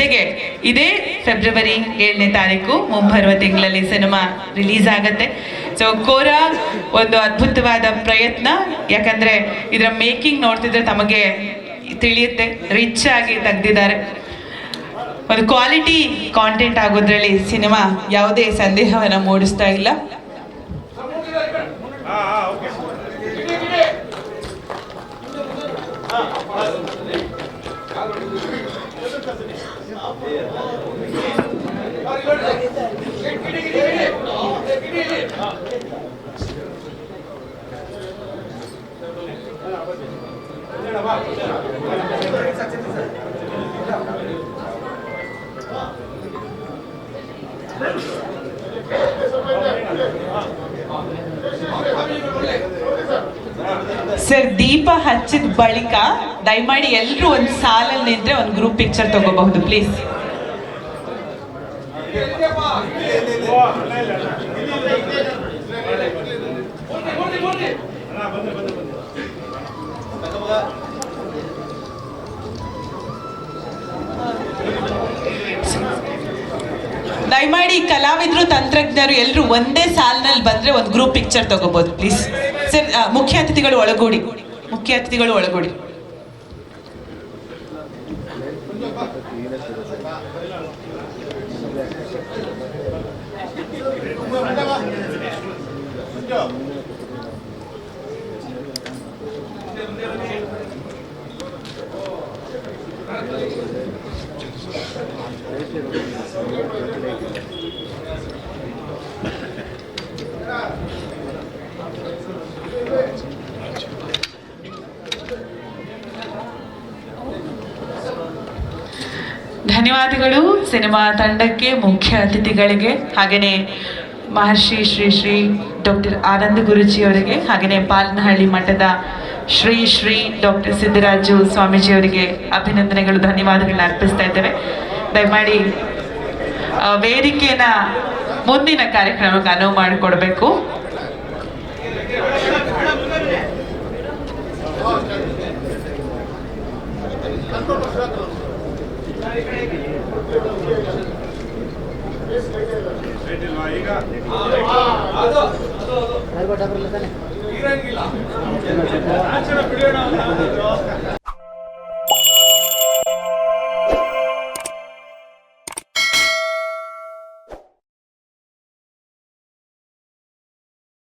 ಜೊತೆಗೆ ಇದೇ ಫೆಬ್ರವರಿ 7ನೇ ತಾರೀಕು ಮುಂಬರುವ ತಿಂಗಳಲ್ಲಿ ಸಿನಿಮಾ ರಿಲೀಸ್ ಆಗುತ್ತೆ. ಸೊ ಕೋರಾ ಒಂದು ಅದ್ಭುತವಾದ ಪ್ರಯತ್ನ, ಯಾಕಂದ್ರೆ ಇದರ ಮೇಕಿಂಗ್ ನೋಡ್ತಿದ್ರೆ ತಮಗೆ ತಿಳಿಯುತ್ತೆ, ರಿಚ್ ಆಗಿ ತೆಗೆದಿದ್ದಾರೆ. ಒಂದು ಕ್ವಾಲಿಟಿ ಕಾಂಟೆಂಟ್ ಆಗೋದ್ರಲ್ಲಿ ಸಿನಿಮಾ ಯಾವುದೇ ಸಂದೇಹವನ್ನ ಮೂಡಿಸ್ತಾ ಇಲ್ಲ. ಸರ್, ದೀಪ ಹಚ್ಚಿದ ಬಳಿಕ ದಯಮಾಡಿ ಎಲ್ಲರೂ ಒಂದು ಸಾಲಲ್ಲಿ ನಿಂತ್ರೆ ಒಂದು ಗ್ರೂಪ್ ಪಿಕ್ಚರ್ ತಗೋಬಹುದು ಪ್ಲೀಸ್. ದಯಮಾಡಿ ಕಲಾವಿದರು, ತಂತ್ರಜ್ಞರು ಎಲ್ಲರೂ ಒಂದೇ ಸಾಲಿನಲ್ಲಿ ಬಂದ್ರೆ ಒಂದು ಗ್ರೂಪ್ ಪಿಕ್ಚರ್ ತಗೋಬಹುದು ಪ್ಲೀಸ್. ಸರ್, ಮುಖ್ಯ ಅತಿಥಿಗಳು ಒಳಗೂಡಿ. ಧನ್ಯವಾದಗಳು ಸಿನಿಮಾ ತಂಡಕ್ಕೆ, ಮುಖ್ಯ ಅತಿಥಿಗಳಿಗೆ, ಹಾಗೆಯೇ ಮಹರ್ಷಿ ಶ್ರೀ ಶ್ರೀ ಡಾಕ್ಟರ್ ಆನಂದ ಗುರುಜಿ ಅವರಿಗೆ, ಹಾಗೆಯೇ ಪಾಲನಹಳ್ಳಿ ಮಠದ ಶ್ರೀ ಶ್ರೀ ಡಾಕ್ಟರ್ ಸಿದ್ದರಾಜು ಸ್ವಾಮೀಜಿಯವರಿಗೆ ಅಭಿನಂದನೆಗಳು, ಧನ್ಯವಾದಗಳನ್ನ ಅರ್ಪಿಸ್ತಾ ಇದ್ದೇವೆ. ದಯಮಾಡಿ ವೇದಿಕೆಯನ್ನ ಮುಂದಿನ ಕಾರ್ಯಕ್ರಮಕ್ಕೆ ಅನುವು ಮಾಡಿಕೊಡ್ಬೇಕು. ಈಗ